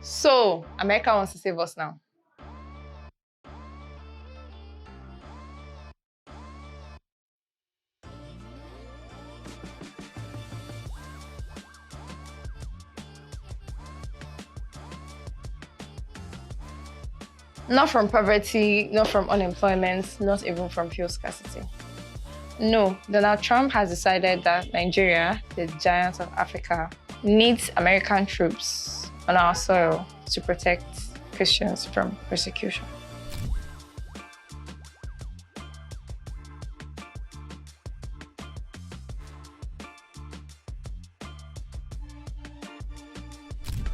So, America wants to save us now. Not from poverty, not from unemployment, not even from fuel scarcity. No, Donald Trump has decided that Nigeria, the giant of Africa, needs American troops on our soil to protect Christians from persecution.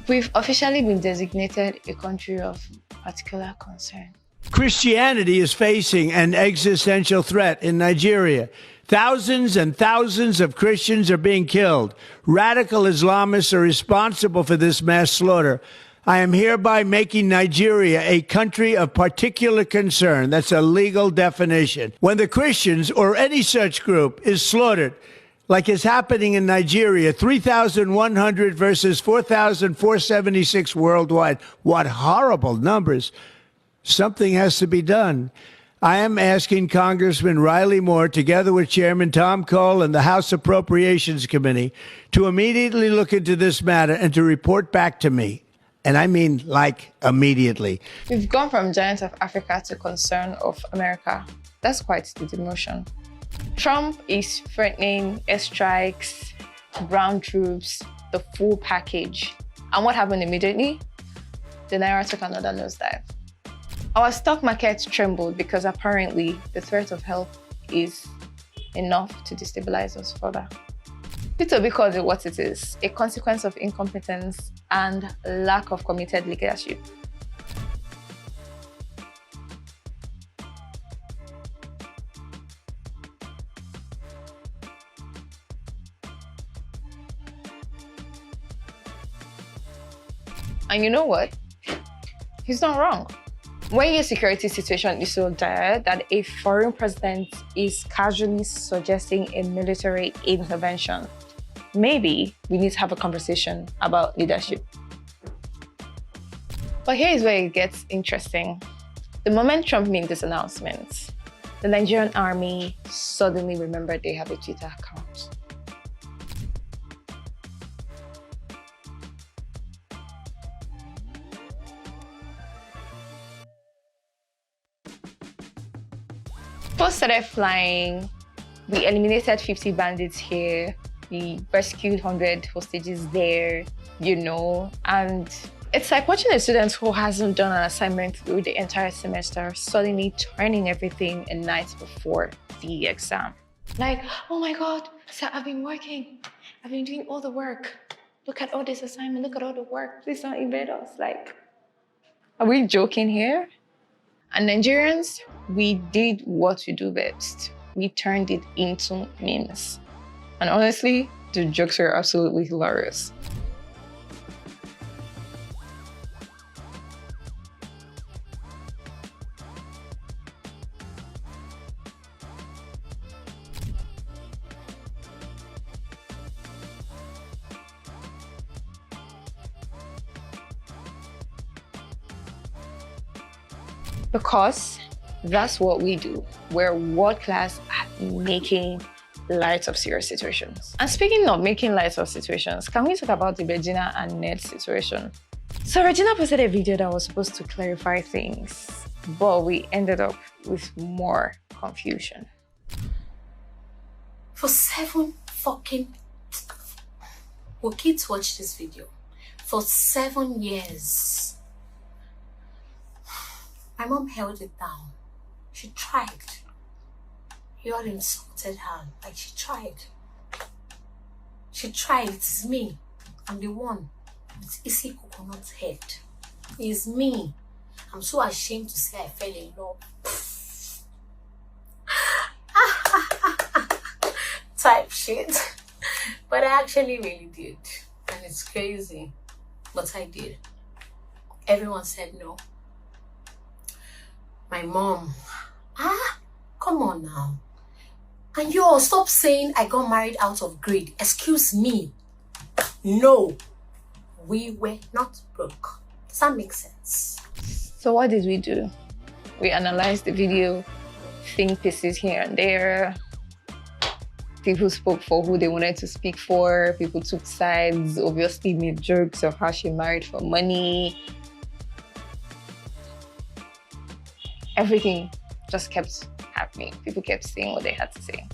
We've officially been designated a country of particular concern. Christianity is facing an existential threat in Nigeria. Thousands and thousands of Christians are being killed. Radical Islamists are responsible for this mass slaughter. I am hereby making Nigeria a country of particular concern. That's a legal definition. When the Christians or any such group is slaughtered, like is happening in Nigeria, 3,100 versus 4,476 worldwide. What horrible numbers. Something has to be done. I am asking Congressman Riley Moore, together with Chairman Tom Cole and the House Appropriations Committee, to immediately look into this matter and to report back to me. And I mean, like, immediately. We've gone from giant of Africa to concern of America. That's quite the demotion. Trump is threatening airstrikes, ground troops, the full package. And what happened immediately? The Naira took another nosedive. Our stock market trembled because apparently the threat of health is enough to destabilize us further. P2B calls it what it is, a consequence of incompetence and lack of committed leadership. And you know what? He's not wrong. When your security situation is so dire that a foreign president is casually suggesting a military intervention, maybe we need to have a conversation about leadership. But here is where it gets interesting. The moment Trump made this announcement, the Nigerian army suddenly remembered they have a Twitter account. Posts started flying. We eliminated 50 bandits here. We rescued 100 hostages there, and it's like watching a student who hasn't done an assignment through the entire semester suddenly turning everything a night before the exam. Like, oh my God, sir, I've been working. I've been doing all the work. Look at all this assignment, look at all the work. Please don't invade us. Like, are we joking here? And Nigerians, we did what we do best. We turned it into memes. And honestly, the jokes are absolutely hilarious. Because that's what we do. We're world class at making light of serious situations. And speaking of making light of situations, can we talk about the Regina and N.A.T situation? So Regina posted a video that was supposed to clarify things, but we ended up with more confusion. For 7 fucking... Will kids watch this video? For 7 years. My mom held it down. She tried. You all insulted her. Like, she tried. She tried. It's me. I'm the one with easy coconut head. It's me. I'm so ashamed to say I fell in love. Type shit. But I actually really did. And it's crazy. But I did. Everyone said no. My mom, come on now. And you all stop saying I got married out of greed. Excuse me. No, we were not broke. Does that make sense? So what did we do? We analyzed the video, think pieces here and there. People spoke for who they wanted to speak for. People took sides, obviously made jokes of how she married for money. Everything just kept happening. People kept saying what they had to say.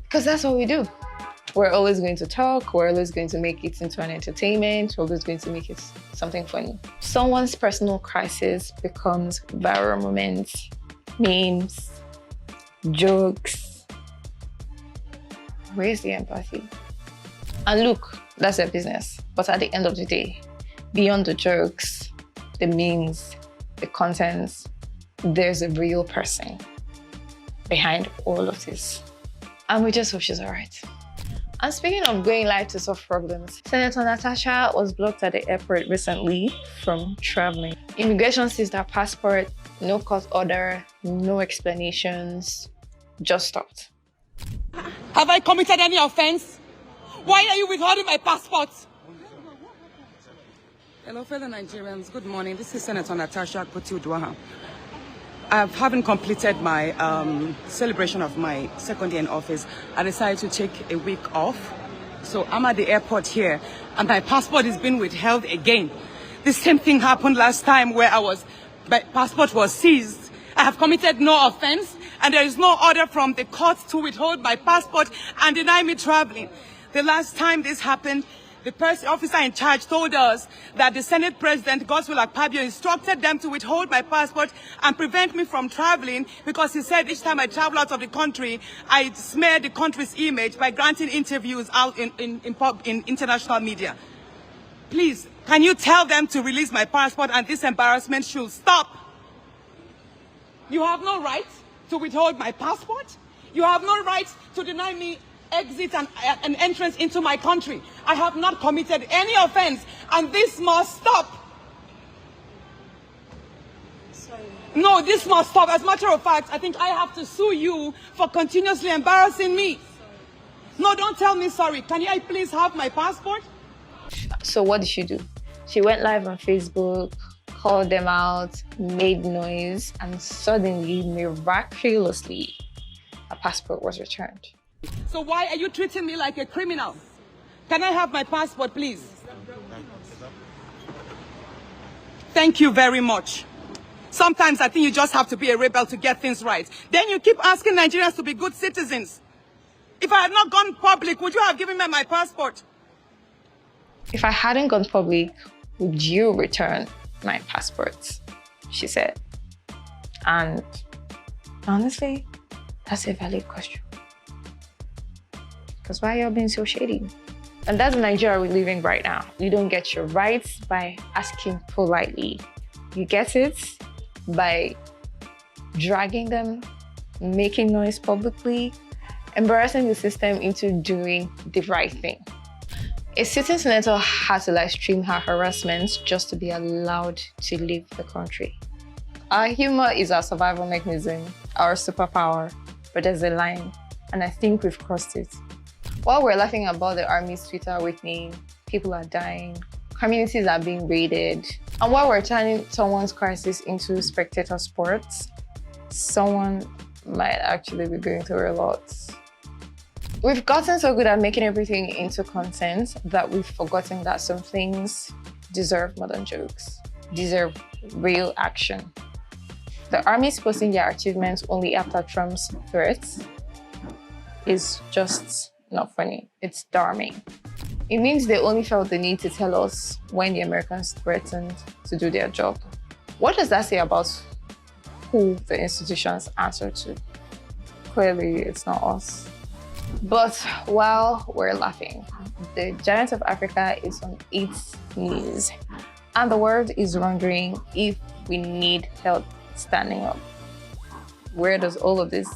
Because that's what we do. We're always going to talk, we're always going to make it into an entertainment, we're always going to make it something funny. Someone's personal crisis becomes viral moments, memes, jokes. Where's the empathy? And look, that's their business. But at the end of the day, beyond the jokes, the memes, the contents, there's a real person behind all of this. And we just hope she's all right. And speaking of going live to solve problems, Senator Natasha was blocked at the airport recently from traveling. Immigration seized her passport, no court order, no explanations, just stopped. Have I committed any offense? Why are you withholding my passport? Hello, fellow Nigerians. Good morning. This is Senator Natasha Koti-Uduaghan. Having completed my celebration of my second year in office, I decided to take a week off. So I'm at the airport here, and my passport is being withheld again. The same thing happened last time where my passport was seized. I have committed no offense, and there is no order from the court to withhold my passport and deny me traveling. The last time this happened, the officer in charge told us that the Senate President, Godswill Akpabio, instructed them to withhold my passport and prevent me from traveling because he said each time I travel out of the country, I smear the country's image by granting interviews out in international media. Please, can you tell them to release my passport and this embarrassment should stop? You have no right to withhold my passport. You have no right to deny me exit and entrance into my country. I have not committed any offense, and this must stop. Sorry. No, this must stop. As a matter of fact, I think I have to sue you for continuously embarrassing me. Sorry. No, don't tell me sorry. Can I please have my passport? So what did she do? She went live on Facebook, called them out, made noise, and suddenly, miraculously, her passport was returned. So why are you treating me like a criminal? Can I have my passport, please? Thank you very much. Sometimes I think you just have to be a rebel to get things right. Then you keep asking Nigerians to be good citizens. If I had not gone public, would you have given me my passport? If I hadn't gone public, would you return my passport? She said. And honestly, that's a valid question. Because why are y'all being so shady? And that's the Nigeria we live in right now. You don't get your rights by asking politely. You get it by dragging them, making noise publicly, embarrassing the system into doing the right thing. A sitting senator had to live stream her harassment just to be allowed to leave the country. Our humor is our survival mechanism, our superpower, but there's a line, and I think we've crossed it. While we're laughing about the army's Twitter awakening, people are dying, communities are being raided, and while we're turning someone's crisis into spectator sports, someone might actually be going through a lot. We've gotten so good at making everything into content that we've forgotten that some things deserve more than jokes, deserve real action. The army's posting their achievements only after Trump's threats is just not funny, it's darming. It means they only felt the need to tell us when the Americans threatened to do their job. What does that say about who the institutions answer to? Clearly, it's not us. But while we're laughing, the giant of Africa is on its knees, and the world is wondering if we need help standing up. Where does all of this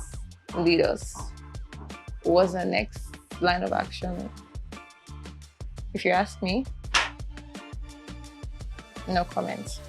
lead us? What's the next line of action? If you ask me, no comments.